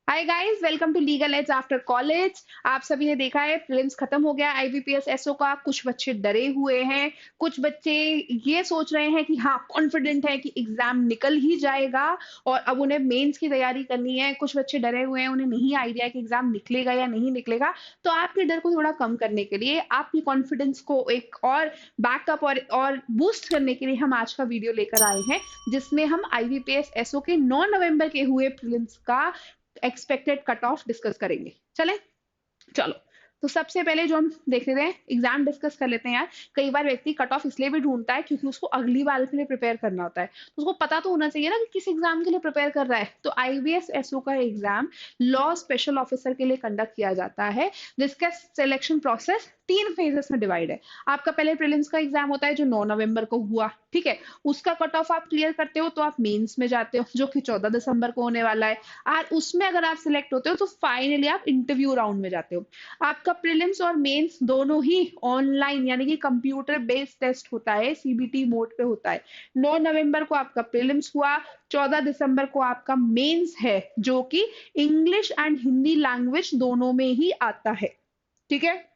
Hi guys, welcome to legal aids after college. आप सभी ने देखा है प्रीलिम्स खत्म हो गया आईबीपीएस एसओ का। कुछ बच्चे डरे हुए हैं, कुछ बच्चे ये सोच रहे हैं कि हाँ कॉन्फिडेंट है कि एग्जाम निकल ही जाएगा और अब उन्हें मेंस की तैयारी करनी है। कुछ बच्चे डरे हुए हैं, उन्हें नहीं आइडिया कि एग्जाम निकलेगा या नहीं निकलेगा। तो आपके डर को थोड़ा कम करने के लिए, आपकी कॉन्फिडेंस को एक और बैकअप और बूस्ट करने के लिए हम आज का वीडियो लेकर आए हैं, जिसमें हम आईबीपीएस एसओ के 9 नवंबर के हुए प्रीलिम्स का एक्सपेक्टेड कट ऑफ डिस्कस करेंगे। चलें? चलो। तो सबसे पहले जो हम देख लेते हैं, एग्जाम डिस्कस कर लेते हैं यार। कई बार व्यक्ति कट ऑफ इसलिए भी ढूंढता है क्योंकि उसको अगली बार के लिए प्रिपेयर करना होता है। तो उसको पता तो होना चाहिए ना कि किस एग्जाम के लिए प्रिपेयर कर रहा है। तो आईबीएस एसओ का एग्जाम लॉ स्पेशल ऑफिसर के लिए कंडक्ट किया जाता है, जिसका सिलेक्शन प्रोसेस 3 फेजेस में डिवाइड है। आपका पहले प्रीलिम्स का एग्जाम होता है जो 9 नवंबर को हुआ, ठीक है। उसका कट ऑफ आप क्लियर करते हो तो आप मेंस में जाते हो, जो कि 14 दिसंबर को होने वाला है। और उसमें अगर आप सिलेक्ट होते हो तो फाइनली आप इंटरव्यू राउंड में जाते हो। आपका प्रीलिम्स और मेंस दोनों ही ऑनलाइन यानी कि कंप्यूटर बेस्ड टेस्ट होता है, सीबीटी मोड पे होता है। 9 नवंबर को आपका प्रीलिम्स हुआ, 14 दिसंबर को आपका मेंस है, जो कि इंग्लिश एंड हिंदी लैंग्वेज दोनों में ही आता है, ठीक है।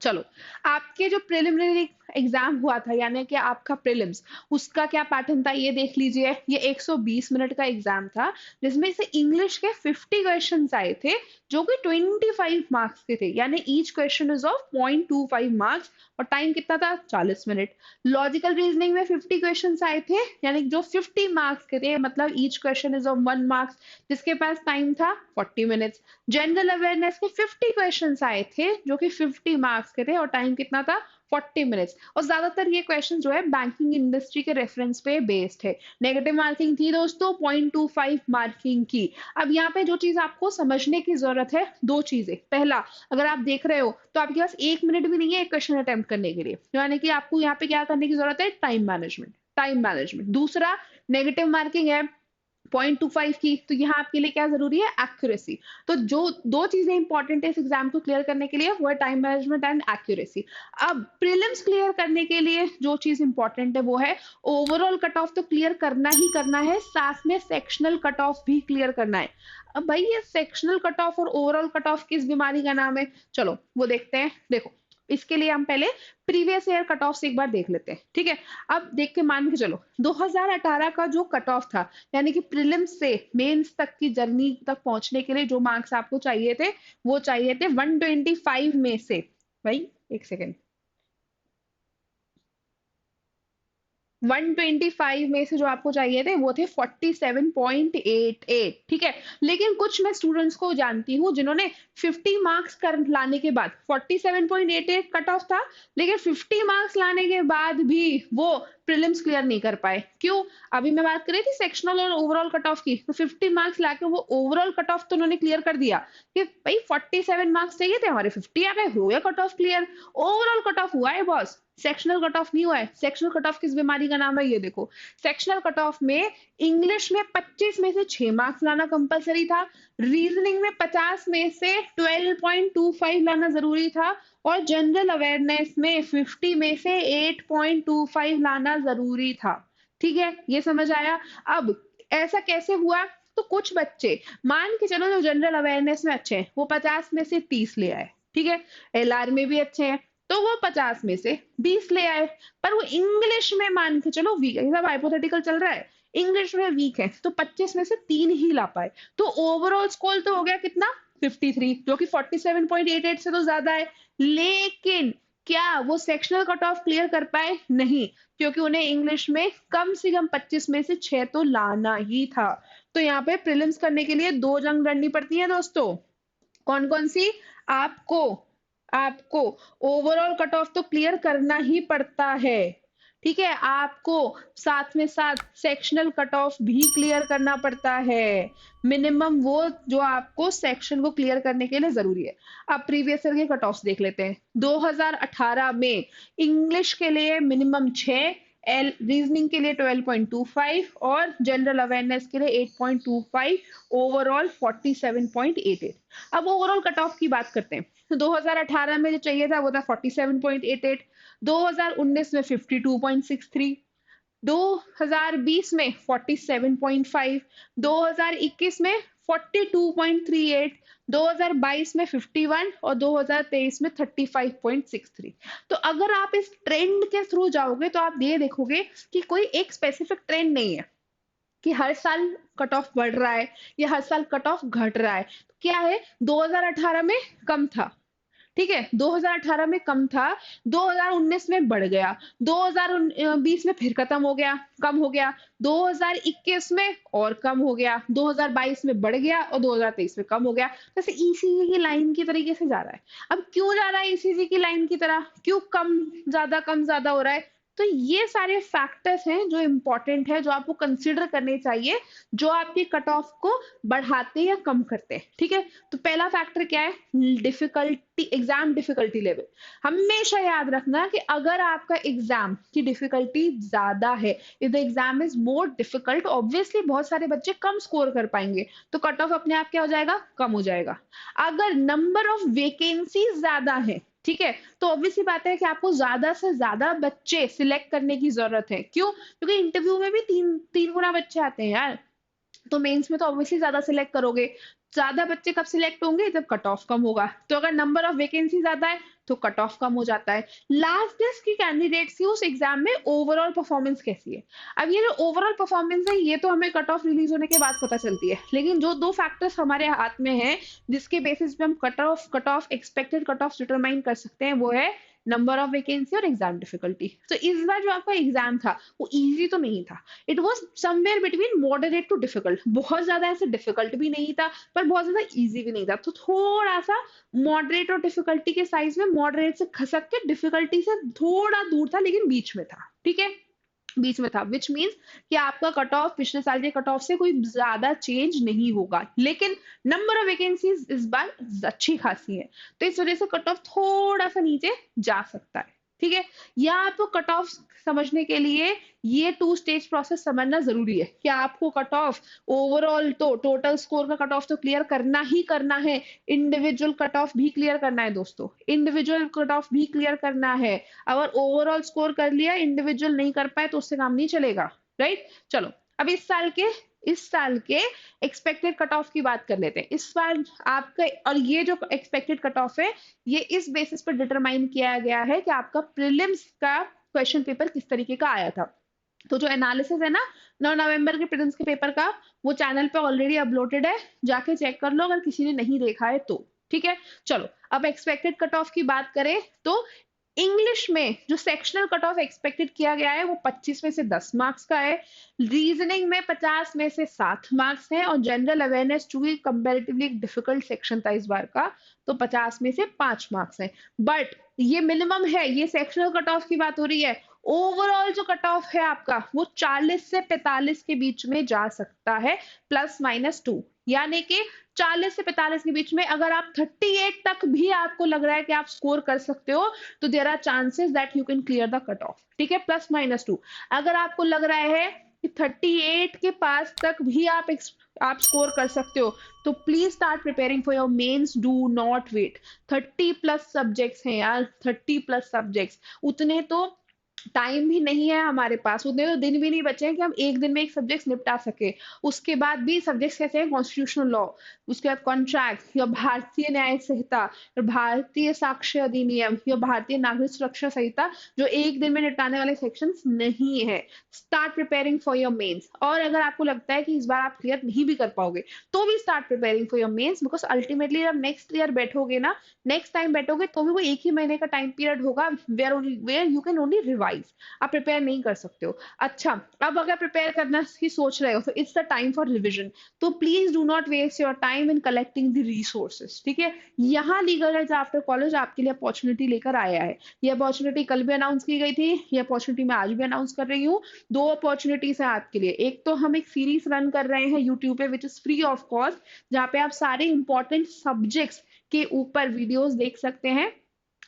चलो, आपके जो प्रिलिमिनरी एग्जाम हुआ था यानी कि आपका प्रीलिम्स, उसका क्या पैटर्न था ये देख लीजिए। ये 120 मिनट का एग्जाम था, जिसमें से इंग्लिश के 50 क्वेश्चंस आए थे, जो कि 25 मार्क्स के थे, यानी each question is of 0.25 marks. और टाइम कितना था? 40 मिनट। लॉजिकल रीजनिंग में 50 क्वेश्चंस आए थे, यानी जो 50 मार्क्स के थे, मतलब each question is of 1 marks, जिसके पास टाइम था 40 मिनट्स। जनरल अवेयरनेस के 50 क्वेश्चंस आए थे, जो कि 50 मार्क्स के थे, और टाइम कितना था? 40 मिनट्स। और ज्यादातर ये क्वेश्चन जो है बैंकिंग इंडस्ट्री के रेफरेंस पे बेस्ड है। नेगेटिव मार्किंग थी दोस्तों 0.25 मार्किंग की। अब यहाँ पे जो चीज आपको समझने की जरूरत है, दो चीजें। पहला, अगर आप देख रहे हो तो आपके पास 1 मिनट भी नहीं है एक क्वेश्चन अटेम्प्ट करने के लिए, यानी कि आपको यहाँ पे क्या करने की जरूरत है? Time management, time management. दूसरा, नेगेटिव मार्किंग है 0.25 की, तो यहाँ आपके लिए क्या जरूरी है? एक्यूरेसी। तो जो दो चीजें इंपॉर्टेंट है इस एग्जाम को क्लियर करने के लिए, वो है टाइम मैनेजमेंट एंड एक्यूरेसी। अब प्रीलिम्स क्लियर करने के लिए जो चीज इंपॉर्टेंट है वो है ओवरऑल कट ऑफ तो क्लियर करना ही करना है, साथ में सेक्शनल कट ऑफ भी क्लियर करना है। अब भाई ये सेक्शनल कट ऑफ और ओवरऑल कट ऑफ किस बीमारी का नाम है? चलो वो देखते हैं। देखो, इसके लिए हम पहले प्रीवियस ईयर कट ऑफ से एक बार देख लेते हैं, ठीक है। अब देख के मान के चलो, 2018 का जो कट ऑफ था, यानी कि प्रीलिम्स से मेंस तक की जर्नी तक पहुंचने के लिए जो मार्क्स आपको चाहिए थे, वो चाहिए थे 125 में से। भाई एक सेकेंड, 125 में से जो आपको चाहिए थे वो थे 47.88, ठीक है। लेकिन कुछ मैं स्टूडेंट्स को जानती हूँ जिन्होंने 50 मार्क्स कर लाने के बाद, 47.88 कट ऑफ था, लेकिन 50 मार्क्स लाने के बाद भी वो प्रीलिम्स क्लियर नहीं कर पाए। क्यों? अभी मैं बात कर रही थी सेक्शनल और ओवरऑल कट ऑफ की, तो 50 मार्क्स लाके वो ओवरऑल कट ऑफ तो उन्होंने क्लियर कर दिया कि भाई 47 मार्क्स चाहिए थे, हमारे 50 आ गए, हो गया cut off clear. Overall cut off हुआ है बॉस, सेक्शनल कट ऑफ नहीं हुआ है। सेक्शनल कट ऑफ किस बीमारी का नाम है? ये देखो, सेक्शनल कट ऑफ में इंग्लिश में 25 में से 6 मार्क्स लाना कंपलसरी था, रीजनिंग में 50 में से 12.25 लाना जरूरी था, और जनरल अवेयरनेस में 50 में से 8.25 लाना जरूरी था, ठीक है। ये समझ आया? अब ऐसा कैसे हुआ? तो कुछ बच्चे, मान के चलो जो जनरल अवेयरनेस में अच्छे हैं, वो 50 में से 30 ले आए, ठीक है। एलआर में भी अच्छे हैं, तो वो 50 में से 20 ले आए। पर वो इंग्लिश में मान के चलो वीक है, सब हाइपोथेटिकल चल रहा है, इंग्लिश में वीक है, तो 25 में से 3 ही ला पाए। तो ओवरऑल स्कोर तो हो गया कितना? 53, जो कि 47.88 से तो ज्यादा है। लेकिन क्या वो सेक्शनल कट ऑफ क्लियर कर पाए? नहीं, क्योंकि उन्हें इंग्लिश में कम से कम 25 में से 6 तो लाना ही था। तो यहाँ पे प्रीलिम्स करने के लिए दो जंग लड़नी पड़ती है दोस्तों। कौन कौन सी? आपको आपको ओवरऑल कट ऑफ तो क्लियर करना ही पड़ता है, ठीक है। आपको साथ में साथ सेक्शनल कट ऑफ भी क्लियर करना पड़ता है, मिनिमम वो जो आपको सेक्शन को क्लियर करने के लिए जरूरी है। अब प्रीवियस ईयर के कट ऑफ देख लेते हैं। 2018 में इंग्लिश के लिए मिनिमम 6, एल रीजनिंग के लिए 12.25 और जनरल अवेयरनेस के लिए 8.25, ओवरऑल 47.88। अब ओवरऑल कट ऑफ की बात करते हैं। तो 2018 में जो चाहिए था वो था 47.88, 2019 में 52.63, 2020 में 47.5, 2021 में 42.38, 2022 में 51 और 2023 में 35.63। तो अगर आप इस ट्रेंड के थ्रू जाओगे तो आप ये देखोगे कि कोई एक स्पेसिफिक ट्रेंड नहीं है कि हर साल कट ऑफ बढ़ रहा है या हर साल कट ऑफ घट रहा है। तो क्या है, 2018 में कम था, ठीक है, 2018 में कम था, 2019 में बढ़ गया, 2020 में फिर खत्म हो गया, कम हो गया, 2021 में और कम हो गया, 2022 में बढ़ गया और 2023 में कम हो गया। जैसे ईसीजी की लाइन की तरीके से जा रहा है। अब क्यों जा रहा है ईसीजी की लाइन की तरह, क्यों कम ज्यादा हो रहा है? तो ये सारे फैक्टर्स हैं जो इंपॉर्टेंट है, जो आपको कंसिडर करने चाहिए, जो आपके कट ऑफ को बढ़ाते या कम करते हैं, ठीक है। तो पहला फैक्टर क्या है, डिफिकल्टी, एग्जाम डिफिकल्टी लेवल। हमेशा याद रखना कि अगर आपका एग्जाम की डिफिकल्टी ज्यादा है, if the exam is more difficult, obviously बहुत सारे बच्चे कम स्कोर कर पाएंगे, तो कट ऑफ अपने आप क्या हो जाएगा, कम हो जाएगा। अगर नंबर ऑफ वेकेंसीज ज्यादा है, ठीक है, तो ऑब्वियसली बात है कि आपको ज्यादा से ज्यादा बच्चे सिलेक्ट करने की जरूरत है। क्यों? क्योंकि इंटरव्यू में भी तीन तीन गुना बच्चे आते हैं यार, तो मेंस में तो ऑब्वियसली ज्यादा सिलेक्ट करोगे। ज्यादा बच्चे कब सिलेक्ट होंगे, जब कट ऑफ कम होगा। तो अगर नंबर ऑफ वैकेंसी ज्यादा है तो कट ऑफ कम हो जाता है। लास्ट टेस्ट की कैंडिडेट्स की उस एग्जाम में ओवरऑल परफॉर्मेंस कैसी है। अब ये जो ओवरऑल परफॉर्मेंस है ये तो हमें कट ऑफ रिलीज होने के बाद पता चलती है, लेकिन जो दो फैक्टर्स हमारे हाथ में है जिसके बेसिस पे हम cut off expected cut off determine कर सकते हैं, वो है नंबर ऑफ वैकेंसी और एग्जाम डिफिकल्टी। तो इस बार जो आपका एग्जाम था वो इजी तो नहीं था, it was somewhere between moderate to difficult. बहुत ज्यादा ऐसे डिफिकल्ट भी नहीं था पर बहुत ज्यादा इजी भी नहीं था, तो थोड़ा सा मॉडरेट और डिफिकल्टी के साइज में, मॉडरेट से खसक के डिफिकल्टी से थोड़ा दूर था, लेकिन बीच में था, ठीक है, बीच में था, विच मीन्स कि आपका कट ऑफ पिछले साल के कट ऑफ से कोई ज्यादा चेंज नहीं होगा, लेकिन नंबर ऑफ वैकेंसीज इस बार अच्छी खासी है, तो इस वजह से कट ऑफ थोड़ा सा नीचे जा सकता है, ठीक है। या आपको कट ऑफ समझने के लिए ये टू स्टेज प्रोसेस समझना जरूरी है कि आपको कट ऑफ ओवरऑल तो टोटल स्कोर का कट ऑफ तो क्लियर करना ही करना है, इंडिविजुअल कट ऑफ भी क्लियर करना है दोस्तों, इंडिविजुअल कट ऑफ भी क्लियर करना है। अगर ओवरऑल स्कोर कर लिया, इंडिविजुअल नहीं कर पाए तो उससे काम नहीं चलेगा, राइट। चलो अब इस साल के एक्सपेक्टेड कट ऑफ की बात कर लेते हैं। इस बार आपका, और ये जो एक्सपेक्टेड कट ऑफ है ये इस बेसिस पर डिटरमाइन किया गया है कि आपका प्रीलिम्स का क्वेश्चन पेपर किस तरीके का आया था। तो जो एनालिसिस है ना 9 नवंबर के प्रीलिम्स के पेपर का, वो चैनल पे ऑलरेडी अपलोडेड है, जाके चेक कर लो अगर किसी ने नहीं देखा है तो, ठीक है। चलो अब एक्सपेक्टेड कट ऑफ की बात करें तो इंग्लिश में जो सेक्शनल कट ऑफ एक्सपेक्टेड किया गया है वो 25 में से 10 मार्क्स का है, रीजनिंग में 50 में से 7 मार्क्स है, और जनरल अवेयरनेस चूंकि कंपैरेटिवली एक डिफिकल्ट सेक्शन था इस बार का, तो 50 में से 5 मार्क्स है। बट ये मिनिमम है, ये सेक्शनल कट ऑफ की बात हो रही है। ओवरऑल जो कट ऑफ है आपका वो 40 से 45 के बीच में जा सकता है, +-2, यानी कि 40 से 45 के बीच में। अगर आप 38 तक भी आपको लग रहा है कि आप स्कोर कर सकते हो तो there are chances that you can clear the cut off, ठीक है, +-2। अगर आपको लग रहा है कि 38 के पास तक भी आप स्कोर कर सकते हो तो please start preparing for your mains, do not wait. 30+ subjects हैं यार, 30+ सब्जेक्ट्स, उतने तो टाइम भी नहीं है हमारे पास, उतने तो दिन भी नहीं बचे हैं कि हम एक दिन में एक सब्जेक्ट निपटा सके। उसके बाद भी सब्जेक्ट्स कैसे हैं, कॉन्स्टिट्यूशनल लॉ, उसके बाद कॉन्ट्रैक्ट, या भारतीय न्याय संहिता, या भारतीय साक्ष्य अधिनियम, या भारतीय नागरिक सुरक्षा संहिता, जो एक दिन में निपटाने वाले सेक्शंस नहीं है। Start preparing for your mains. और अगर आपको लगता है कि इस बार आप क्लियर नहीं भी कर पाओगे तो भी start preparing for your mains, because ultimately जब नेक्स्ट ईयर बैठोगे ना, नेक्स्ट टाइम बैठोगे तो भी वो एक ही महीने का टाइम पीरियड होगा where you can only revise, आप प्रिपेयर नहीं कर सकते हो। अच्छा, अब अगर प्रिपेयर करना ही सोच रहे हो तो it's the time for revision, तो please do not waste your time in collecting the resources, ठीक है। यहाँ लीगल एज आफ्टर कॉलेज आपके लिए अपॉर्चुनिटी लेकर आया है। ये अपॉर्चुनिटी कल भी अनाउंस की गई थी, ये अपॉर्चुनिटी मैं आज भी अनाउंस कर रही हूँ। 2 अपॉर्चुनिटीज है आपके लिए। एक तो हम एक सीरीज रन कर रहे हैं यूट्यूब पे which is free of cost, जहाँ पे आप सारे इंपॉर्टेंट सब्जेक्ट्स के ऊपर वीडियोस देख सकते हैं,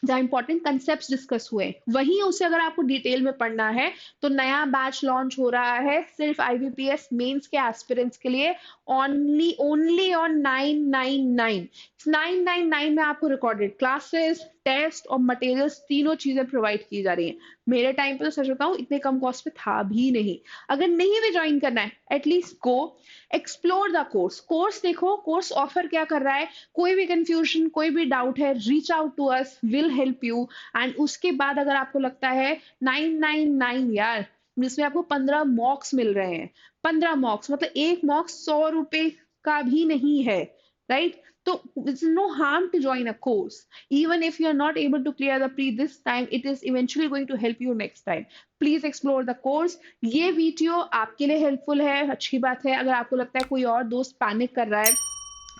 जहाँ इंपॉर्टेंट कंसेप्ट डिस्कस हुए। वहीं उसे अगर आपको डिटेल में पढ़ना है तो नया बैच लॉन्च हो रहा है सिर्फ आईबीपीएस मेंस के एस्पिरेंट्स के लिए, ओनली ऑन 999। 999 में आपको रिकॉर्डेड क्लासेस, टेस्ट और मटेरियल्स तीनों चीजें प्रोवाइड की जा रही हैं। मेरे टाइम पे तो सच बताऊँ इतने कम कॉस्ट पे था भी नहीं। अगर नहीं भी जॉइन करना है, at least go, explore the course. Course देखो, कोर्स ऑफर क्या कर रहा है, कोई भी कन्फ्यूजन, कोई भी डाउट है, reach out to us, will help you. And उसके बाद अगर आपको लगता है 999 यार, जिसमें आपको 15 मॉक्स मिल रहे हैं, 15 मॉक्स मतलब एक मॉक्स 100 रुपए का भी नहीं है, राइट? तो it's no harm to join a course. Even if you are not able to clear the pre this time, it is eventually going to help you next time. Please explore the course. ये video आपके लिए helpful है, अच्छी बात है। अगर आपको लगता है कोई और दोस्त पैनिक कर रहा है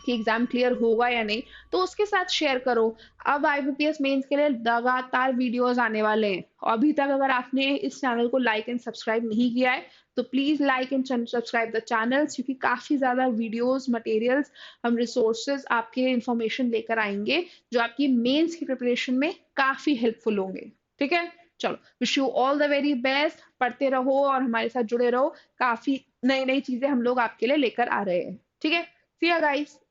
कि एग्जाम क्लियर होगा या नहीं, तो उसके साथ शेयर करो। अब आईबीपीएस मेंस के लिए लगातार वीडियोस आने वाले हैं। अभी तक अगर आपने इस चैनल को लाइक एंड सब्सक्राइब नहीं किया है, तो please like and subscribe the channel, क्योंकि काफी ज्यादा वीडियोस, मटेरियल्स, हम रिसोर्सेज आपके लिए इंफॉर्मेशन लेकर आएंगे, जो आपकी मेंस की प्रिपरेशन में काफी हेल्पफुल होंगे। ठीक है, चलो, wish you all the very best. पढ़ते रहो और हमारे साथ जुड़े रहो, काफी नई नई चीजें हम लोग आपके लिए लेकर आ रहे हैं। ठीक है, सी यू गाइस।